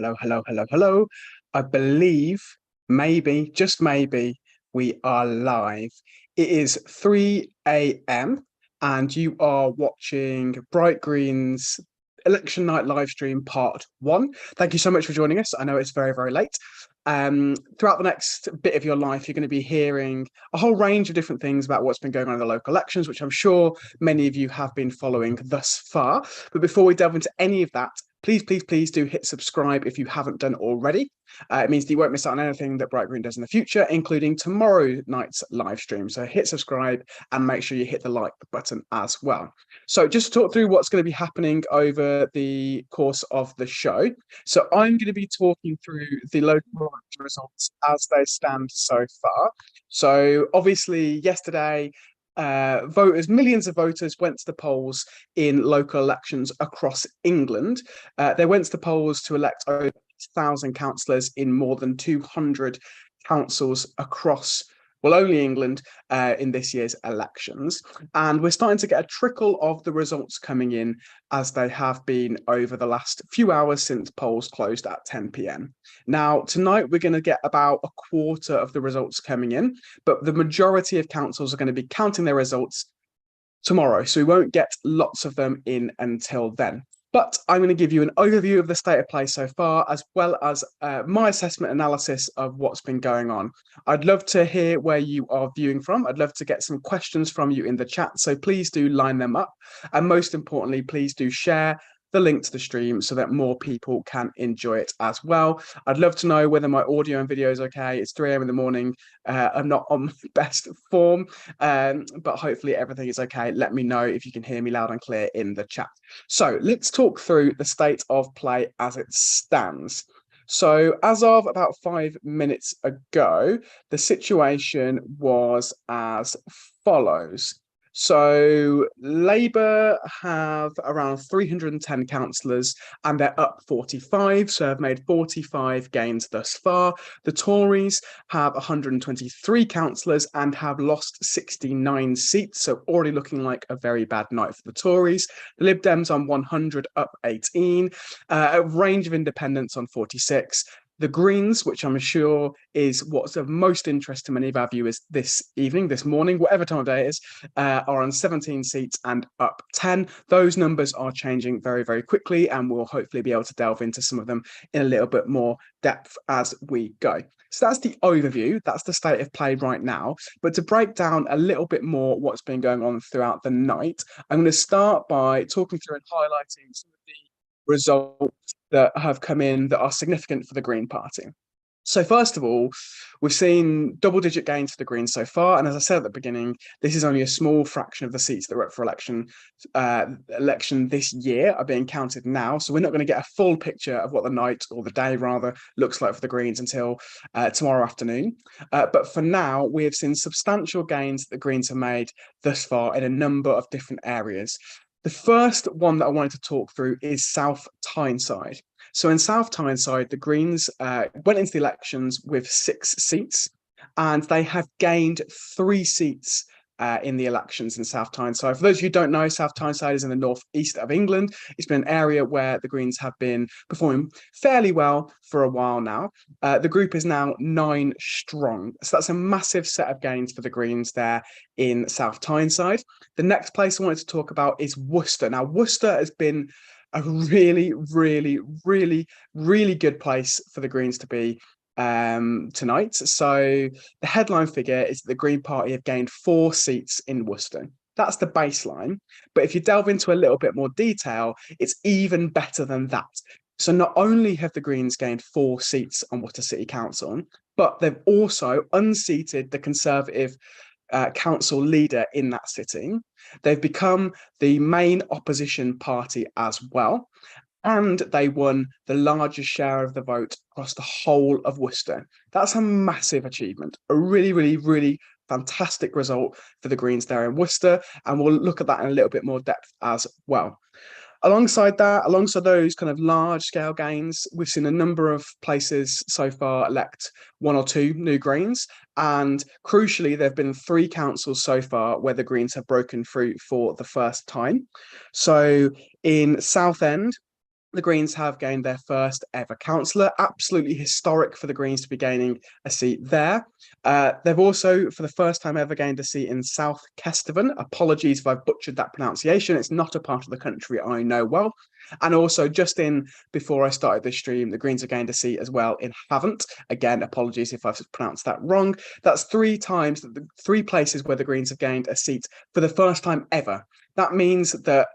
Hello, hello, hello, hello. I believe maybe, just maybe, we are live. It is 3 a.m. and you are watching Bright Green's Election Night live stream part one. Thank you so much for joining us. I know it's very, very late. Throughout the next bit of your life, you're going to be hearing a whole range of different things about what's been going on in the local elections, which I'm sure many of you have been following thus far. But before we delve into any of that, please, please, please do hit subscribe if you haven't done already. It means that you won't miss out on anything that Bright Green does in the future, including tomorrow night's live stream. So hit subscribe and make sure you hit the like button as well. So just to talk through what's going to be happening over the course of the show. So I'm going to be talking through the local results as they stand so far. So obviously yesterday, millions of voters went to the polls in local elections across England. They went to the polls to elect over 1,000 councillors in more than 200 councils across, well, only England in this year's elections. And we're starting to get a trickle of the results coming in as they have been over the last few hours since polls closed at 10 p.m. Now, tonight we're going to get about a quarter of the results coming in, but the majority of councils are going to be counting their results tomorrow. So we won't get lots of them in until then. But I'm going to give you an overview of the state of play so far, as well as my assessment analysis of what's been going on. I'd love to hear where you are viewing from. I'd love to get some questions from you in the chat. So please do line them up. And most importantly, please do share the link to the stream so that more people can enjoy it as well. I'd love to know whether my audio and video is okay. It's 3 a.m. in the morning. I'm not on my best form, but hopefully everything is okay. Let me know if you can hear me loud and clear in the chat. So let's talk through the state of play as it stands. So as of about 5 minutes ago, the situation was as follows. So Labour have around 310 councillors and they're up 45, so have made 45 gains thus far. The Tories have 123 councillors and have lost 69 seats, so already looking like a very bad night for the Tories. The Lib Dems on 100, up 18, a range of independents on 46. The Greens, which I'm sure is what's of most interest to many of our viewers this evening, this morning, whatever time of day it is, are on 17 seats and up 10. Those numbers are changing very, very quickly, and we'll hopefully be able to delve into some of them in a little bit more depth as we go. So that's the overview. That's the state of play right now. But to break down a little bit more what's been going on throughout the night, I'm going to start by talking through and highlighting some of the results that have come in that are significant for the Green Party. So first of all, we've seen double-digit gains for the Greens so far, and as I said at the beginning, this is only a small fraction of the seats that are up for election this year are being counted now. So we're not going to get a full picture of what the night, or the day rather, looks like for the Greens until tomorrow afternoon. But for now, we have seen substantial gains that the Greens have made thus far in a number of different areas. The first one that I wanted to talk through is South Tyneside. So in South Tyneside, the Greens went into the elections with 6 seats, and they have gained 3 seats in the elections in South Tyneside. For those of you who don't know, South Tyneside is in the northeast of England. It's been an area where the Greens have been performing fairly well for a while now. The group is now 9 strong. So that's a massive set of gains for the Greens there in South Tyneside. The next place I wanted to talk about is Worcester. Now, Worcester has been a really, really, really, really good place for the Greens to be tonight. So the headline figure is that the Green Party have gained 4 seats in Worcester. That's the baseline. But if you delve into a little bit more detail, it's even better than that. So not only have the Greens gained 4 seats on Worcester City Council, but they've also unseated the Conservative council leader in that sitting. They've become the main opposition party as well. And they won the largest share of the vote across the whole of Worcester. That's a massive achievement, a really, really, really fantastic result for the Greens there in Worcester. And we'll look at that in a little bit more depth as well. Alongside those kind of large scale gains, we've seen a number of places so far elect 1 or 2 new Greens. And crucially, there have been 3 councils so far where the Greens have broken through for the first time. So in Southend, the Greens have gained their first ever councillor. Absolutely historic for the Greens to be gaining a seat there. They've also, for the first time ever, gained a seat in South Kesteven. Apologies if I've butchered that pronunciation. It's not a part of the country I know well. And also, just in before I started this stream, the Greens have gained a seat as well in Havant. Again, apologies if I've pronounced that wrong. That's three times, the three places where the Greens have gained a seat for the first time ever. That means that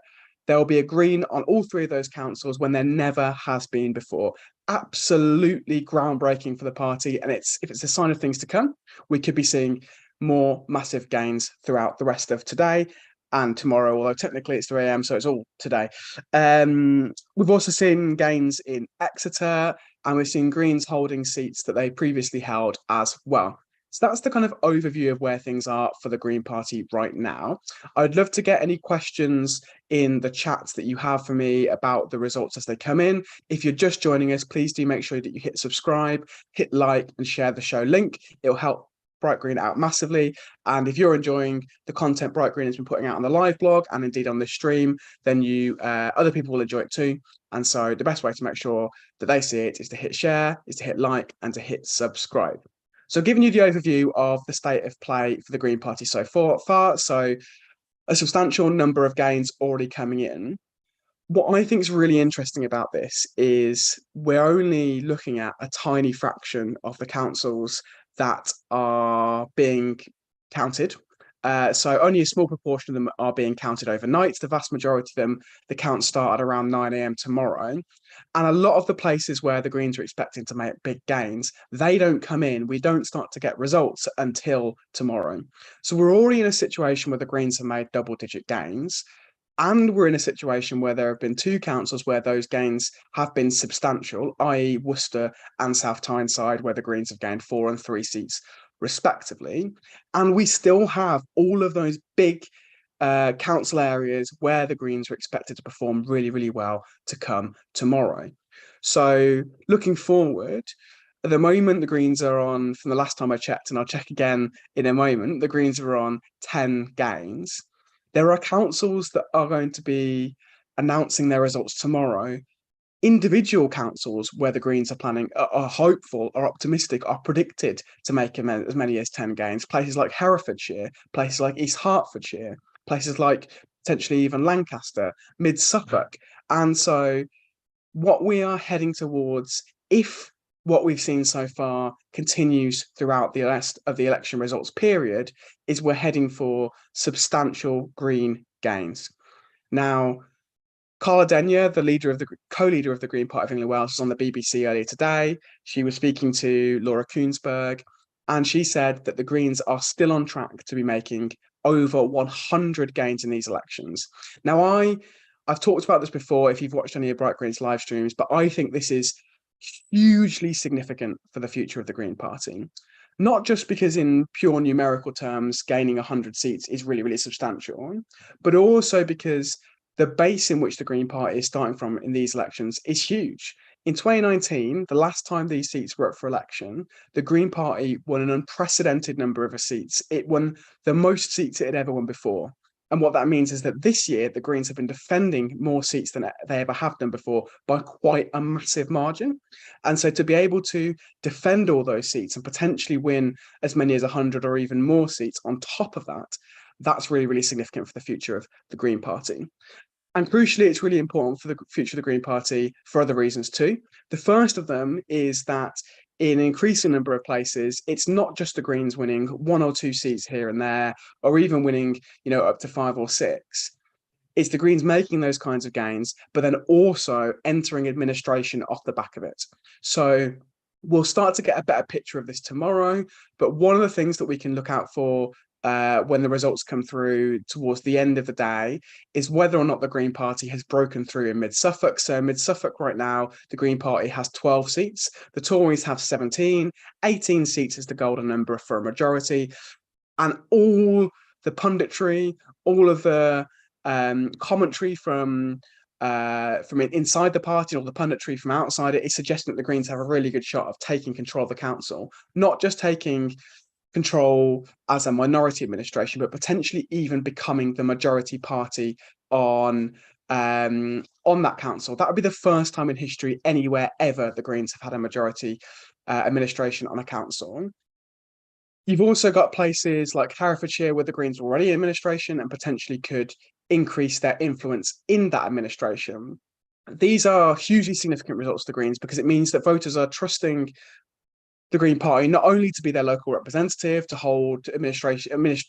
there will be a Green on all three of those councils when there never has been before. Absolutely groundbreaking for the party. And if it's a sign of things to come, we could be seeing more massive gains throughout the rest of today and tomorrow, although technically it's 3 a.m, so it's all today. We've also seen gains in Exeter, and we've seen Greens holding seats that they previously held as well. So that's the kind of overview of where things are for the Green Party right now. I'd love to get any questions in the chats that you have for me about the results as they come in. If you're just joining us, please do make sure that you hit subscribe, hit like, and share the show link. It'll help Bright Green out massively. And if you're enjoying the content Bright Green has been putting out on the live blog and indeed on this stream, then other people will enjoy it too. And so the best way to make sure that they see it is to hit share, is to hit like, and to hit subscribe. So giving you the overview of the state of play for the Green Party so far, so a substantial number of gains already coming in. What I think is really interesting about this is we're only looking at a tiny fraction of the councils that are being counted. So only a small proportion of them are being counted overnight. The vast majority of them, the count started around 9 a.m. tomorrow. And a lot of the places where the Greens are expecting to make big gains, they don't come in. We don't start to get results until tomorrow. So we're already in a situation where the Greens have made double-digit gains. And we're in a situation where there have been two councils where those gains have been substantial, i.e. Worcester and South Tyneside, where the Greens have gained 4 and 3 seats respectively. And we still have all of those big council areas where the Greens are expected to perform really, really well to come tomorrow. So looking forward, at the moment, the Greens are on, from the last time I checked, and I'll check again in a moment, the Greens are on 10 gains. There are councils that are going to be announcing their results tomorrow. Individual councils where the Greens are planning, are hopeful, are optimistic, are predicted to make as many as 10 gains. Places like Herefordshire, places like East Hertfordshire, places like potentially even Lancaster, Mid Suffolk. And so what we are heading towards, if what we've seen so far continues throughout the rest of the election results period, is we're heading for substantial Green gains. Now, Carla Denyer, the co-leader of the Green Party of England Wales, was on the BBC earlier today. She was speaking to Laura Kuenssberg, and she said that the Greens are still on track to be making over 100 gains in these elections. Now, I've talked about this before if you've watched any of Bright Green's live streams, but I think this is hugely significant for the future of the Green Party. Not just because in pure numerical terms, gaining 100 seats is really, really substantial, but also because the base in which the Green Party is starting from in these elections is huge. In 2019, the last time these seats were up for election, the Green Party won an unprecedented number of seats. It won the most seats it had ever won before. And what that means is that this year, the Greens have been defending more seats than they ever have done before by quite a massive margin. And so to be able to defend all those seats and potentially win as many as 100 or even more seats on top of that, that's really, really significant for the future of the Green Party. And crucially, it's really important for the future of the Green Party for other reasons too. The first of them is that in an increasing number of places, it's not just the Greens winning 1 or 2 seats here and there, or even winning, up to 5 or 6. It's the Greens making those kinds of gains, but then also entering administration off the back of it. So we'll start to get a better picture of this tomorrow. But one of the things that we can look out for when the results come through towards the end of the day is whether or not the Green Party has broken through in Mid Suffolk. So Mid Suffolk right now, the Green Party has 12 seats. The Tories have 17. 18 seats is the golden number for a majority. And all the punditry, all of the commentary from inside the party or the punditry from outside it is suggesting that the Greens have a really good shot of taking control of the council, not just taking control as a minority administration, but potentially even becoming the majority party on on that council. That would be the first time in history anywhere ever the Greens have had a majority administration on a council. You've also got places like Herefordshire where the Greens are already in administration and potentially could increase their influence in that administration. These are hugely significant results for the Greens because it means that voters are trusting the Green Party not only to be their local representative, to hold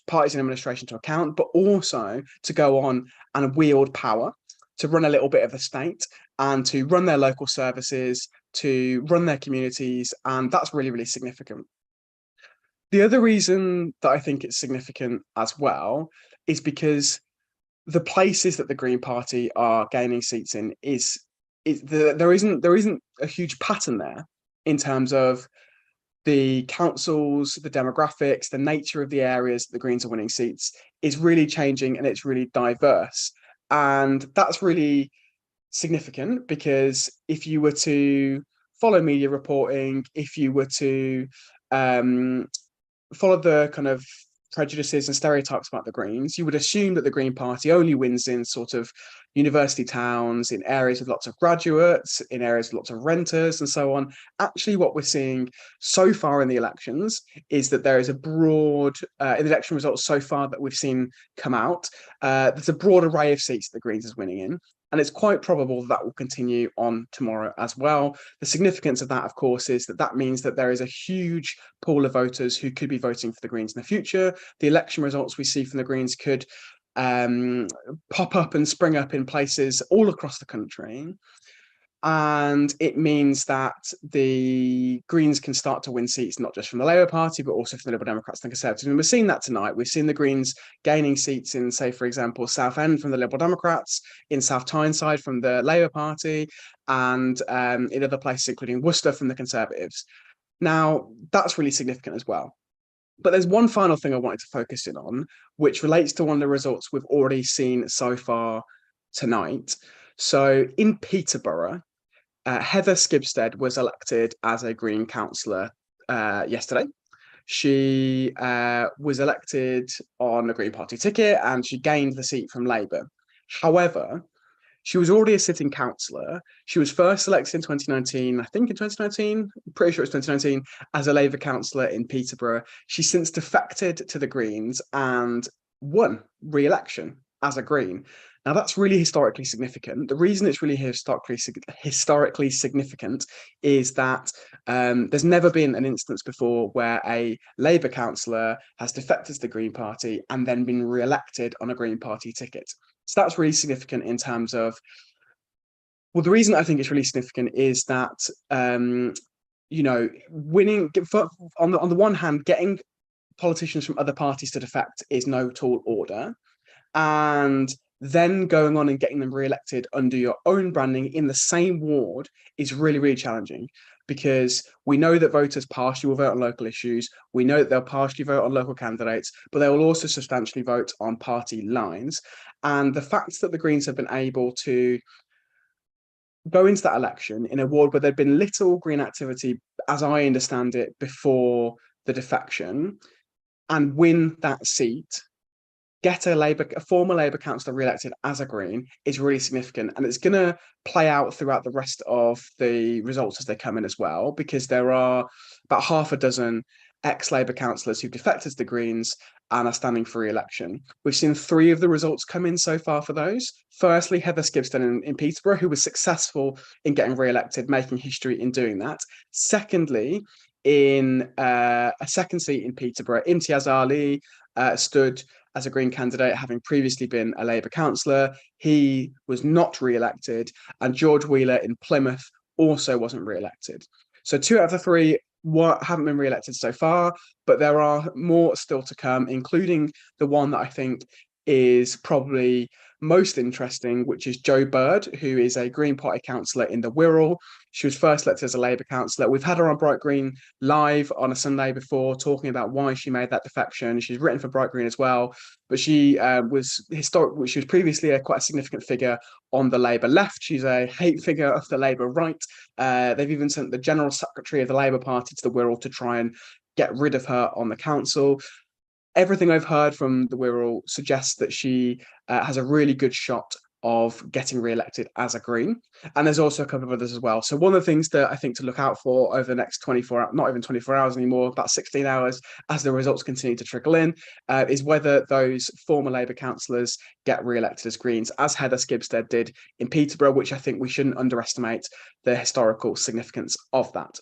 parties in administration to account, but also to go on and wield power, to run a little bit of the state and to run their local services, to run their communities. And that's really, really significant. The other reason that I think it's significant as well is because the places that the Green Party are gaining seats in there isn't a huge pattern there in terms of the councils, the demographics, the nature of the areas that the Greens are winning seats is really changing and it's really diverse. And that's really significant because if you were to follow media reporting, if you were to follow the kind of prejudices and stereotypes about the Greens, you would assume that the Green Party only wins in sort of university towns, in areas with lots of graduates, in areas with lots of renters, and so on. Actually, what we're seeing so far in the elections is that there is a broad, in the election results so far that we've seen come out, there's a broad array of seats that the Greens is winning in. And it's quite probable that will continue on tomorrow as well. The significance of that, of course, is that means that there is a huge pool of voters who could be voting for the Greens in the future. The election results we see from the Greens could pop up and spring up in places all across the country. And it means that the Greens can start to win seats, not just from the Labour Party, but also from the Liberal Democrats and Conservatives. And we're seeing that tonight. We've seen the Greens gaining seats in, say, for example, Southend from the Liberal Democrats, in South Tyneside from the Labour Party, and in other places, including Worcester from the Conservatives. Now, that's really significant as well. But there's one final thing I wanted to focus in on, which relates to one of the results we've already seen so far tonight. So in Peterborough, Heather Skibsted was elected as a Green councillor yesterday. She was elected on a Green Party ticket and she gained the seat from Labour. However, she was already a sitting councillor. She was first elected in 2019, I think in 2019, I'm pretty sure it was 2019, as a Labour councillor in Peterborough. She's since defected to the Greens and won re-election as a Green. Now, that's really historically significant. The reason it's really historically significant is that there's never been an instance before where a Labour councillor has defected to the Green Party and then been re-elected on a Green Party ticket. So that's really significant in terms of, well, the reason I think it's really significant is that, winning, on the one hand, getting politicians from other parties to defect is no tall order. And then going on and getting them re-elected under your own branding in the same ward is really, really challenging because we know that voters partially will vote on local issues. We know that they'll partially vote on local candidates, but they will also substantially vote on party lines. And the fact that the Greens have been able to go into that election in a ward where there'd been little Green activity, as I understand it, before the defection, and win that seat, get a former Labour councillor re-elected as a Green is really significant. And it's going to play out throughout the rest of the results as they come in as well, because there are about half a dozen ex-Labour councillors who've defected to the Greens and are standing for re-election. We've seen 3 of the results come in so far for those. Firstly, Heather Skibston in Peterborough, who was successful in getting re-elected, making history in doing that. Secondly, in a second seat in Peterborough, Imtiaz Ali stood as a Green candidate, having previously been a Labour councillor. He was not re-elected, and George Wheeler in Plymouth also wasn't re-elected. So 2 out of the 3 haven't been re-elected so far, but there are more still to come, including the one that I think is probably most interesting, which is Jo Bird, who is a Green Party councillor in the Wirral. She was first elected as a Labour councillor. We've had her on Bright Green live on a Sunday before, talking about why she made that defection. She's written for Bright Green as well, but she was historic. She was previously quite a significant figure on the Labour left. She's a hate figure of the Labour right. They've even sent the General Secretary of the Labour Party to the Wirral to try and get rid of her on the council. Everything I've heard from the Wirral suggests that she has a really good shot of getting re-elected as a Green. And there's also a couple of others as well. So one of the things that I think to look out for over the next 24, not even 24 hours anymore, about 16 hours, as the results continue to trickle in, is whether those former Labour councillors get re-elected as Greens, as Heather Skibsted did in Peterborough, which I think we shouldn't underestimate the historical significance of that.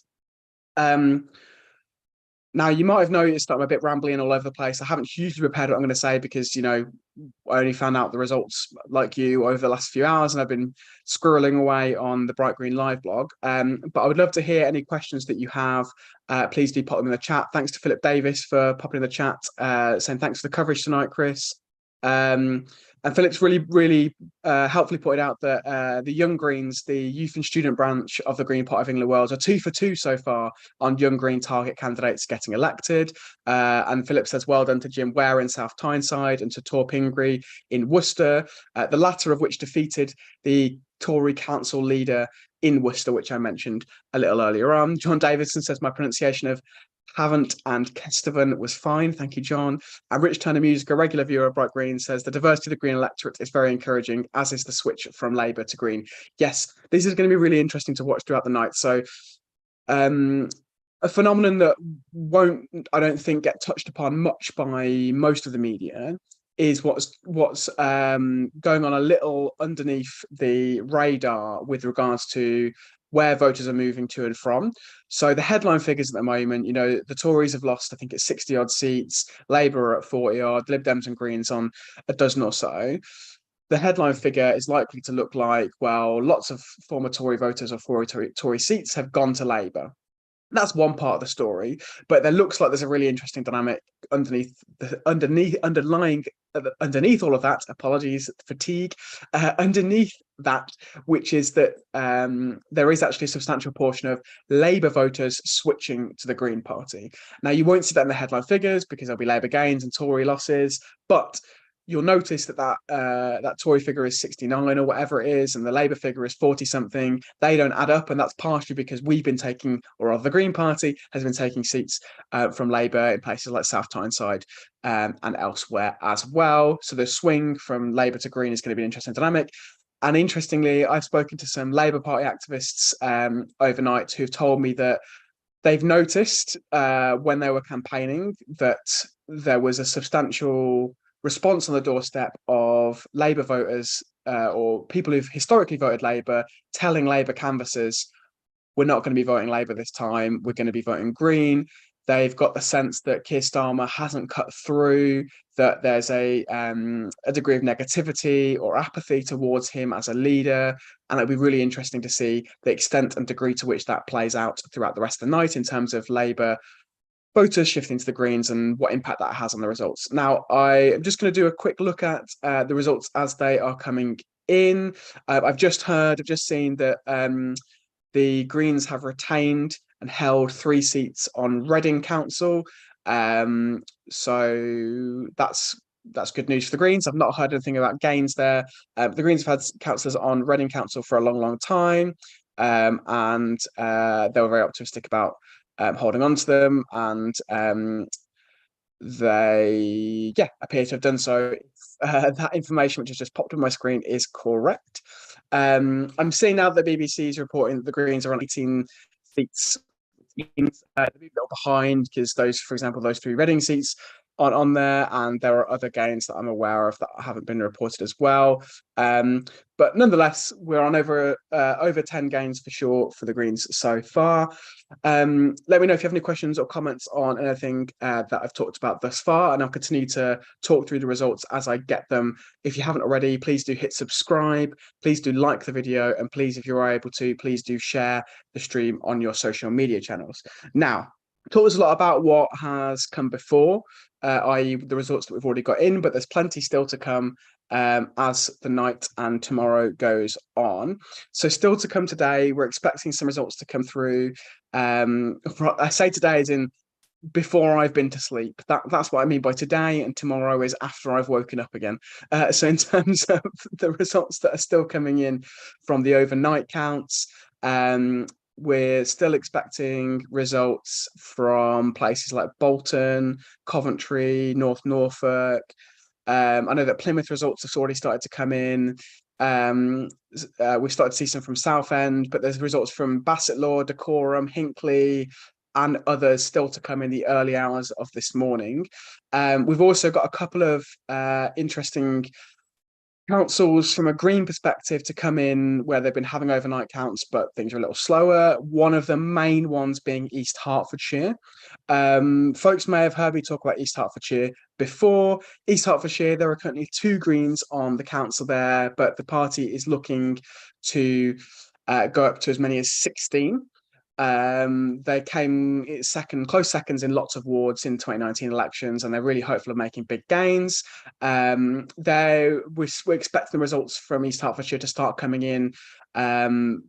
Now, you might have noticed that I'm a bit rambling all over the place. I haven't hugely prepared what I'm going to say because, I only found out the results like you over the last few hours, and I've been squirreling away on the Bright Green Live blog. But I would love to hear any questions that you have. Please do pop them in the chat. Thanks to Philip Davis for popping in the chat, saying thanks for the coverage tonight, Chris. And Philip's really helpfully pointed out that the Young Greens, the youth and student branch of the Green Party of England Wales, are 2 for 2 so far on Young Green target candidates getting elected. And Philip says, well done to Jim Ware in South Tyneside and to Tor Pingree in Worcester, the latter of which defeated the Tory council leader in Worcester, which I mentioned a little earlier on. John Davidson says my pronunciation of Havant and Kesteven was fine. Thank you, John. And Rich Turner Music, a regular viewer of Bright Green, says the diversity of the Green electorate is very encouraging, as is the switch from Labour to Green. Yes, this is going to be really interesting to watch throughout the night. So a phenomenon that won't, I don't think, get touched upon much by most of the media is what's going on a little underneath the radar with regards to where voters are moving to and from. So the headline figures at the moment, the Tories have lost, I think it's 60 odd seats, Labour are at 40 odd, Lib Dems and Greens on a dozen or so. The headline figure is likely to look like, well, lots of former Tory voters or former Tory seats have gone to Labour. That's one part of the story, but there looks like there's a really interesting dynamic underneath all of that. Apologies, fatigue. Underneath that, which is that there is actually a substantial portion of Labour voters switching to the Green Party. Now, you won't see that in the headline figures because there'll be Labour gains and Tory losses, but you'll notice that Tory figure is 69 or whatever it is, and the Labour figure is 40 something. They don't add up, and that's partially because we've been taking, or rather the Green Party has been taking seats from Labour in places like South Tyneside and elsewhere as well. So the swing from Labour to Green is going to be an interesting dynamic. And interestingly, I've spoken to some Labour Party activists overnight who've told me that they've noticed when they were campaigning that there was a substantial response on the doorstep of Labour voters or people who've historically voted Labour telling Labour canvassers, we're not going to be voting Labour this time, we're going to be voting Green. They've got the sense that Keir Starmer hasn't cut through, that there's a degree of negativity or apathy towards him as a leader. And it'll be really interesting to see the extent and degree to which that plays out throughout the rest of the night in terms of Labour voters shifting to the Greens and what impact that has on the results. Now, I'm just going to do a quick look at the results as they are coming in. I've just seen that the Greens have retained and held 3 seats on Reading Council. So that's good news for the Greens. I've not heard anything about gains there. The Greens have had councillors on Reading Council for a long time, and they were very optimistic about holding on to them, and they appear to have done so. That information which has just popped on my screen is correct. I'm seeing now that the BBC is reporting that the Greens are on 18 seats. They're a little behind because those 3 Reading seats aren't on there, and there are other gains that I'm aware of that haven't been reported as well. But nonetheless, we're on over 10 gains for sure for the Greens so far. Let me know if you have any questions or comments on anything that I've talked about thus far, and I'll continue to talk through the results as I get them. If you haven't already, please do hit subscribe, please do like the video, and please, if you're able to, please do share the stream on your social media channels. Now, talked us a lot about what has come before, i.e. the results that we've already got in, but there's plenty still to come as the night and tomorrow goes on. So still to come today, we're expecting some results to come through. I say today as in before I've been to sleep. That's what I mean by today, and tomorrow is after I've woken up again. So in terms of the results that are still coming in from the overnight counts, we're still expecting results from places like Bolton, Coventry, North Norfolk. I know that Plymouth results have already started to come in. We've started to see some from Southend, but there's results from Bassetlaw, Dacorum, Hinckley, and others still to come in the early hours of this morning. We've also got a couple of interesting councils from a green perspective to come in where they've been having overnight counts, but things are a little slower. One of the main ones being East Hertfordshire. Folks may have heard me talk about East Hertfordshire before. East Hertfordshire, there are currently 2 Greens on the council there, but the party is looking to go up to as many as 16. They came close seconds in lots of wards in 2019 elections, and they're really hopeful of making big gains. We're expecting the results from East Hertfordshire to start coming in the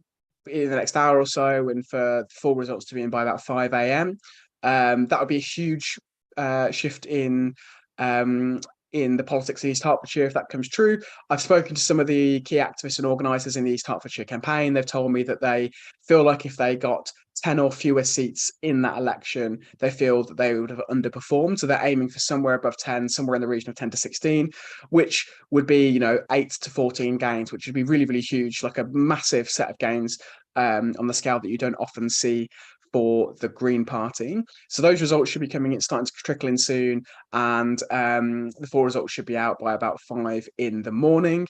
next hour or so, and for full results to be in by about 5 a.m. That would be a huge shift in the politics of East Hertfordshire if that comes true. I've spoken to some of the key activists and organisers in the East Hertfordshire campaign. They've told me that they feel like if they got 10 or fewer seats in that election, they feel that they would have underperformed. So they're aiming for somewhere above 10, somewhere in the region of 10 to 16, which would be, 8 to 14 gains, which would be really, really huge, like a massive set of gains on the scale that you don't often see for the Green Party. So those results should be coming in, starting to trickle in soon, and the full results should be out by about 5 in the morning.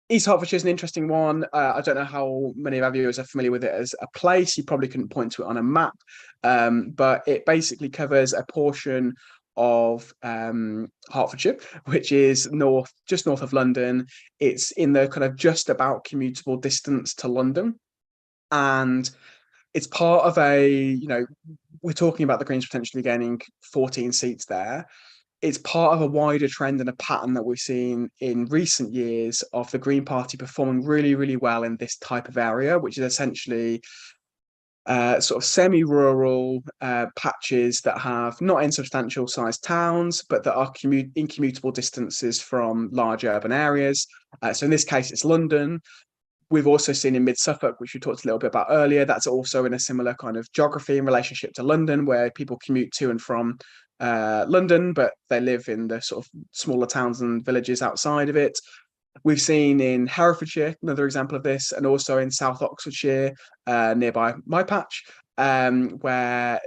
East Hertfordshire is an interesting one. I don't know how many of our viewers are familiar with it as a place. You probably couldn't point to it on a map, but it basically covers a portion of Hertfordshire, which is just north of London. It's in the kind of just about commutable distance to London. And it's part of we're talking about the Greens potentially gaining 14 seats there. It's part of a wider trend and a pattern that we've seen in recent years of the Green Party performing really, really well in this type of area, which is essentially sort of semi-rural patches that have not insubstantial sized towns, but that are in commutable distances from large urban areas. So in this case, it's London. We've also seen in Mid Suffolk, which we talked a little bit about earlier, that's also in a similar kind of geography in relationship to London, where people commute to and from London, but they live in the sort of smaller towns and villages outside of it. We've seen in Herefordshire, another example of this, and also in South Oxfordshire, nearby my patch, where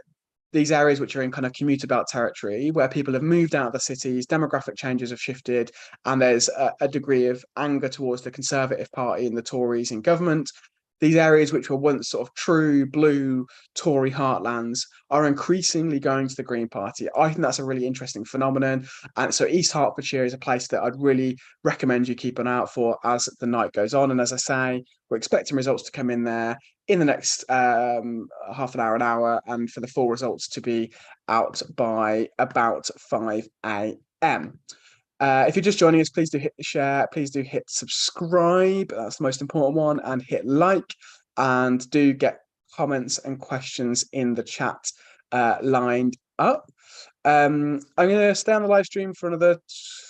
these areas which are in kind of commuter belt territory, where people have moved out of the cities, demographic changes have shifted, and there's a degree of anger towards the Conservative Party and the Tories in government. These areas which were once sort of true blue Tory heartlands are increasingly going to the Green Party. I think that's a really interesting phenomenon. And so East Hertfordshire is a place that I'd really recommend you keep an eye out for as the night goes on. And as I say, we're expecting results to come in there in the next half an hour, and for the full results to be out by about 5 a.m. If you're just joining us, please do hit the share, please do hit subscribe, that's the most important one, and hit like, and do get comments and questions in the chat lined up. I'm going to stay on the live stream for another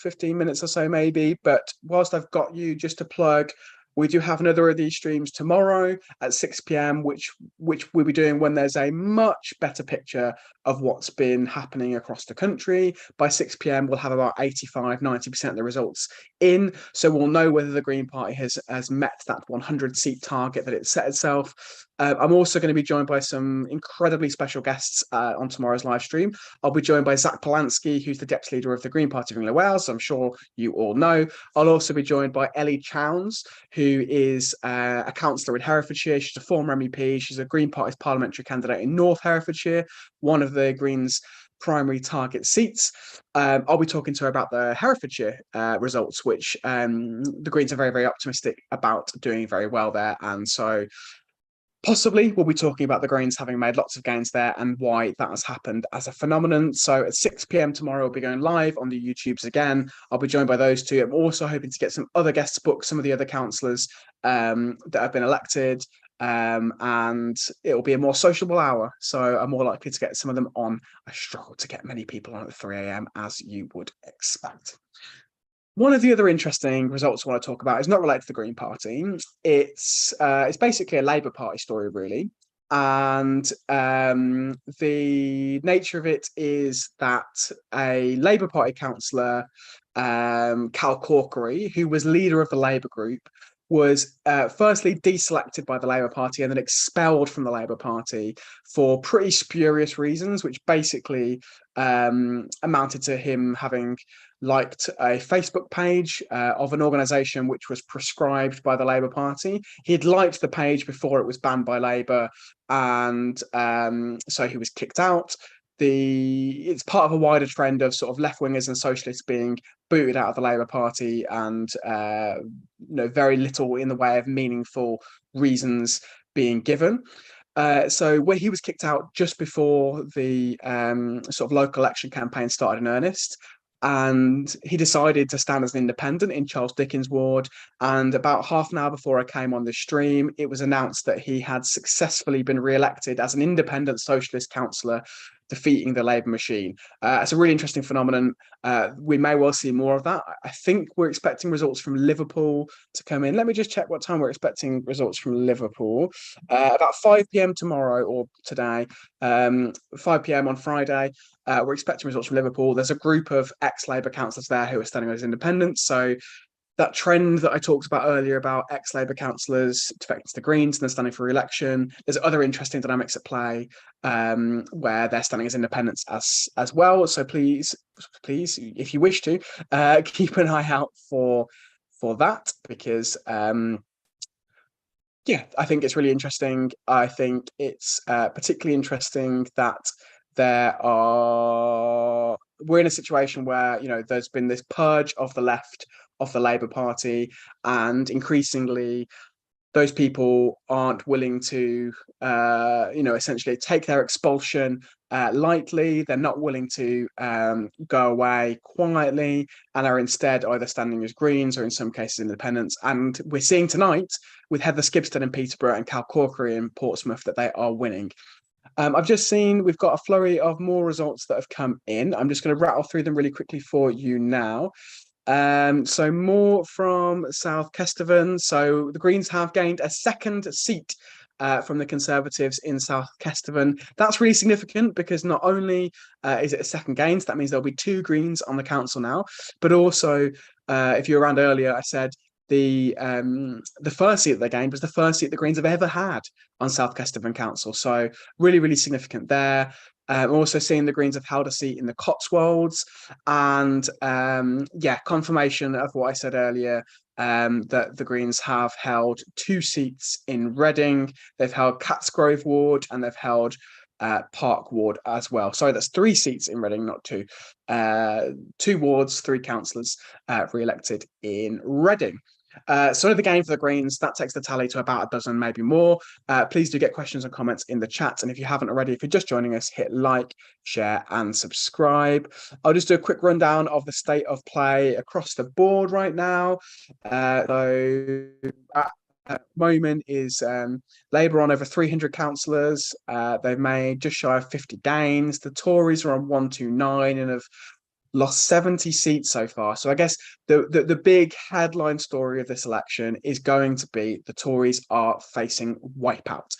15 minutes or so maybe, but whilst I've got you, just to plug, we do have another of these streams tomorrow at 6 p.m, which we'll be doing when there's a much better picture of what's been happening across the country. By 6 p.m, we'll have about 85-90% of the results in, so we'll know whether the Green Party has met that 100-seat target that it set itself. I'm also going to be joined by some incredibly special guests on tomorrow's live stream. I'll be joined by Zach Polanski, who's the deputy leader of the Green Party of England and Wales, so I'm sure you all know. I'll also be joined by Ellie Chowns, who is a councillor in Herefordshire. She's a former MEP. She's a Green Party's parliamentary candidate in North Herefordshire, one of the Greens' primary target seats. I'll be talking to her about the Herefordshire results, which the Greens are very, very optimistic about doing very well there. And so possibly we'll be talking about the Greens having made lots of gains there and why that has happened as a phenomenon. So at 6 p.m. tomorrow, we'll be going live on the YouTubes again. I'll be joined by those two. I'm also hoping to get some other guests booked, some of the other councillors that have been elected, and it'll be a more sociable hour. So I'm more likely to get some of them on. I struggle to get many people on at 3 a.m, as you would expect. One of the other interesting results I want to talk about is not related to the Green Party. It's basically a Labour Party story, really. And the nature of it is that a Labour Party councillor, Cal Corkery, who was leader of the Labour group, was firstly deselected by the Labour Party and then expelled from the Labour Party for pretty spurious reasons, which basically amounted to him having liked a Facebook page of an organisation which was proscribed by the Labour Party. He'd liked the page before it was banned by Labour, and so he was kicked out. It's part of a wider trend of sort of left wingers and socialists being booted out of the Labour Party, and very little in the way of meaningful reasons being given. So where he was kicked out just before the sort of local election campaign started in earnest, and he decided to stand as an independent in Charles Dickens' ward. And about half an hour before I came on the stream, it was announced that he had successfully been re-elected as an independent socialist councillor, defeating the Labour machine. It's a really interesting phenomenon. We may well see more of that. I think we're expecting results from Liverpool to come in. Let me just check what time we're expecting results from Liverpool. About 5 p.m. tomorrow or today, 5 p.m. on Friday. We're expecting results from Liverpool. There's a group of ex-Labour councillors there who are standing as independents. So that trend that I talked about earlier about ex-Labour councillors defecting to the Greens and then standing for re-election, there's other interesting dynamics at play where they're standing as independents as well. So please, if you wish to, keep an eye out for that, because yeah, I think it's really interesting. I think it's particularly interesting that we're in a situation where there's been this purge of the left of the Labour Party, and increasingly those people aren't willing to essentially take their expulsion lightly. They're not willing to go away quietly, and are instead either standing as Greens or in some cases independents. And we're seeing tonight with Heather Skibsted in Peterborough and Cal Corkery in Portsmouth that they are winning. I've just seen we've got a flurry of more results that have come in. I'm just going to rattle through them really quickly for you now. So more from South Kesteven. So the Greens have gained a second seat from the Conservatives in South Kesteven. That's really significant because not only is it a second gain, so that means there'll be 2 Greens on the council now, but also if you were around earlier, I said the first seat that they gained was the first seat the Greens have ever had on South Kesteven Council. So really, really significant there. Also seeing the Greens have held a seat in the Cotswolds, and confirmation of what I said earlier, that the Greens have held 2 seats in Reading. They've held Catsgrove Ward and they've held Park Ward as well. Sorry, that's 3 seats in Reading, not 2. 2 wards, 3 councillors re-elected in Reading. So the game for the Greens, that takes the tally to about a dozen, maybe more. Please do get questions and comments in the chat. And if you haven't already, if you're just joining us, hit like, share and subscribe. I'll just do a quick rundown of the state of play across the board right now. At the moment is Labour on over 300 councillors. They've made just shy of 50 gains. The Tories are on 129 and have lost 70 seats so far. So I guess the big headline story of this election is going to be the Tories are facing wipeout.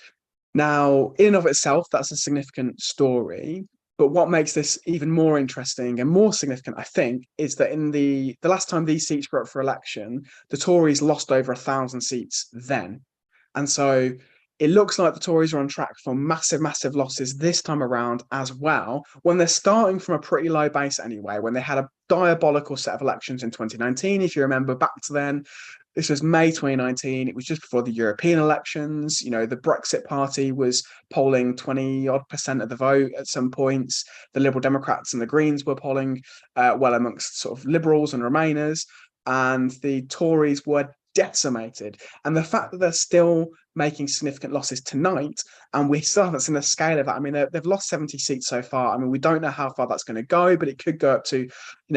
Now, in and of itself, that's a significant story. But what makes this even more interesting and more significant, I think, is that in the last time these seats were up for election, the Tories lost over 1,000 seats then. And so it looks like the Tories are on track for massive, massive losses this time around as well, when they're starting from a pretty low base anyway, when they had a diabolical set of elections in 2019. If you remember back to then, this was May 2019. It was just before the European elections. The Brexit Party was polling 20-odd% of the vote at some points. The Liberal Democrats and the Greens were polling well amongst sort of Liberals and Remainers. And the Tories were decimated. And the fact that they're still making significant losses tonight, and we still haven't seen the scale of that. I mean, they've lost 70 seats so far. I mean, we don't know how far that's going to go, but it could go up to,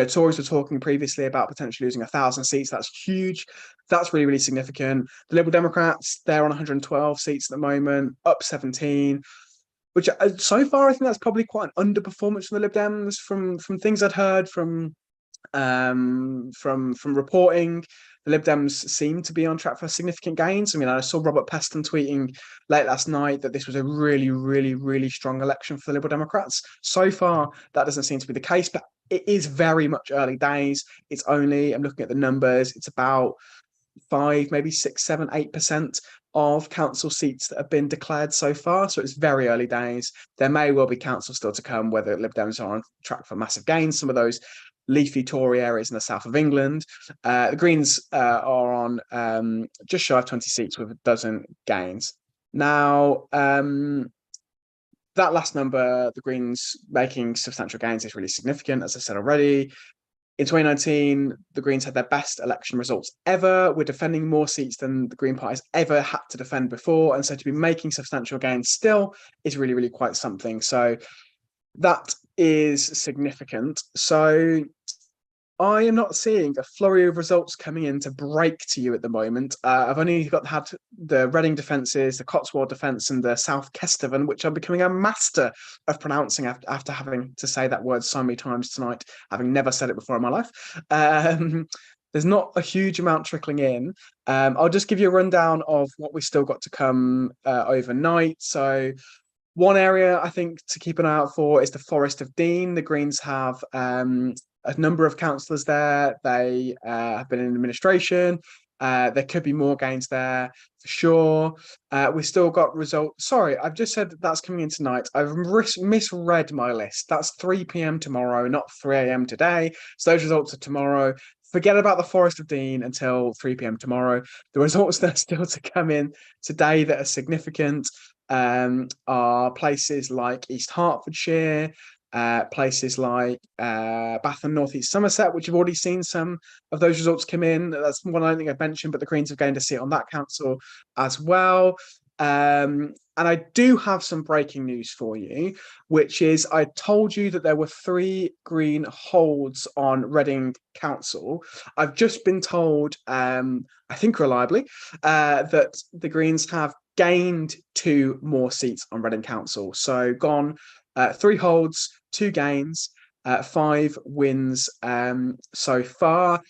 Tories were talking previously about potentially losing 1,000 seats. That's huge. That's really, really significant. The Liberal Democrats, they're on 112 seats at the moment, up 17. Which so far, I think that's probably quite an underperformance from the Lib Dems from things I'd heard from reporting. the Lib Dems seem to be on track for significant gains. I mean, I saw Robert Peston tweeting late last night that this was a really, really, really strong election for the Liberal Democrats. So far, that doesn't seem to be the case, but it is very much early days. It's only, I'm looking at the numbers, it's about 5, maybe 6, 7, 8% of council seats that have been declared so far. So it's very early days. There may well be council still to come, whether Lib Dems are on track for massive gains. Some of those leafy Tory areas in the south of England. The Greens are on just shy of 20 seats with a dozen gains. Now, that last number, the Greens making substantial gains, is really significant, as I said already. In 2019, the Greens had their best election results ever. We're defending more seats than the Green Party's ever had to defend before. And so to be making substantial gains still is really, really quite something. So that is significant. So I am not seeing a flurry of results coming in to break to you at the moment. I've only had the Reading defences, the Cotswold defence, and the South Kesteven, which I'm becoming a master of pronouncing after having to say that word so many times tonight, having never said it before in my life. There's not a huge amount trickling in. I'll just give you a rundown of what we still got to come overnight. So one area I think to keep an eye out for is the Forest of Dean. The Greens have a number of councillors there. They have been in administration. There could be more gains there for sure. We've still got results. Sorry, I've just said that's coming in tonight. I've misread my list. That's 3 p.m. tomorrow, not 3 a.m. today. So those results are tomorrow. Forget about the Forest of Dean until 3 p.m. tomorrow. The results that are still to come in today that are significant are places like East Hertfordshire, places like Bath and North East Somerset, which have already seen some of those results come in. That's one I don't think I've mentioned, but the Greens have gained a seat on that council as well. And I do have some breaking news for you, which is I told you that there were 3 Green holds on Reading Council. I've just been told, I think reliably, that the Greens have gained 2 more seats on Reading Council. So gone 3 holds, 2 gains, 5 wins so far.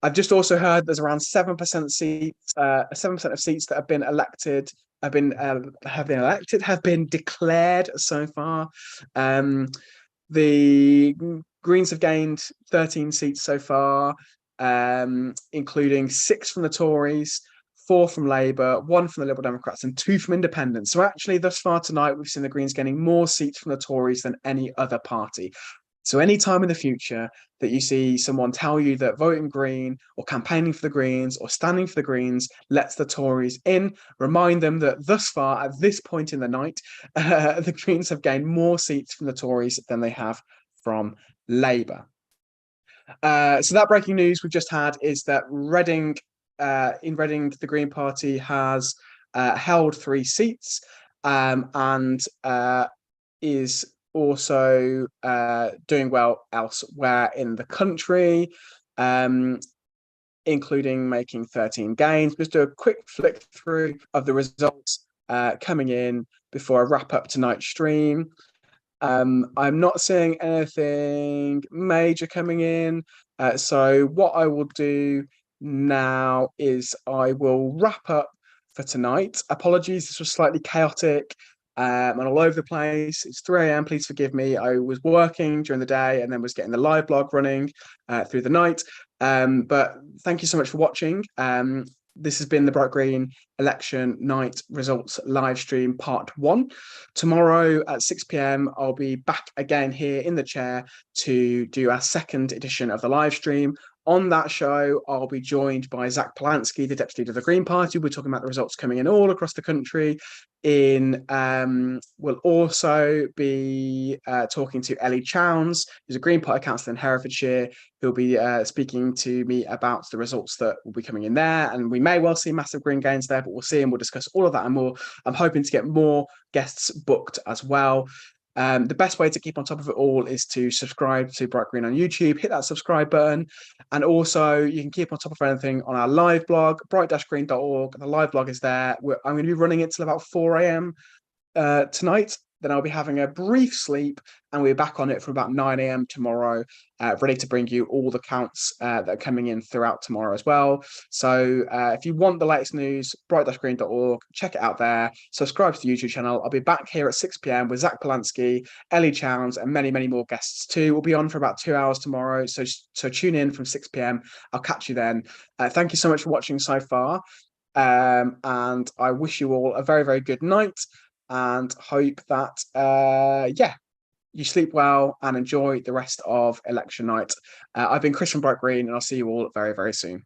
I've just also heard there's around 7% seats, 7% of seats that have been elected, have been declared so far. The Greens have gained 13 seats so far, including 6 from the Tories, 4 from Labour, 1 from the Liberal Democrats, and 2 from Independents. So actually, thus far tonight, we've seen the Greens gaining more seats from the Tories than any other party. So any time in the future that you see someone tell you that voting Green or campaigning for the Greens or standing for the Greens lets the Tories in, remind them that thus far, at this point in the night, the Greens have gained more seats from the Tories than they have from Labour. So that breaking news we've just had is that in Reading, the Green Party has held 3 seats and is also doing well elsewhere in the country, including making 13 gains. Just do a quick flick through of the results coming in before I wrap up tonight's stream. I'm not seeing anything major coming in. So what I will do now is I will wrap up for tonight. Apologies, this was slightly chaotic and all over the place. It's 3 a.m. Please forgive me. I was working during the day and then was getting the live blog running through the night. But thank you so much for watching. This has been the Bright Green election night results live stream part 1. Tomorrow at 6 p.m. I'll be back again here in the chair to do our 2nd edition of the live stream. On that show, I'll be joined by Zach Polanski, the Deputy Leader of the Green Party. We're talking about the results coming in all across the country. We'll also be talking to Ellie Chowns, who's a Green Party councillor in Herefordshire, who'll be speaking to me about the results that will be coming in there. And we may well see massive Green gains there, but we'll see, and we'll discuss all of that and more. I'm hoping to get more guests booked as well. The best way to keep on top of it all is to subscribe to Bright Green on YouTube, hit that subscribe button, and also you can keep on top of anything on our live blog, bright-green.org. The live blog is there. I'm going to be running it till about 4 a.m. Tonight. then I'll be having a brief sleep, and we're back on it from about 9 a.m. tomorrow, ready to bring you all the counts that are coming in throughout tomorrow as well. So if you want the latest news, bright-green.org, check it out there. Subscribe to the YouTube channel. I'll be back here at 6 p.m. with Zach Polanski, Ellie Chowns, and many, many more guests too. We'll be on for about 2 hours tomorrow. So tune in from 6 p.m. I'll catch you then. Thank you so much for watching so far. And I wish you all a very, very good night, and hope that you sleep well and enjoy the rest of election night. I've been Christian Bright Green, and I'll see you all very, very soon.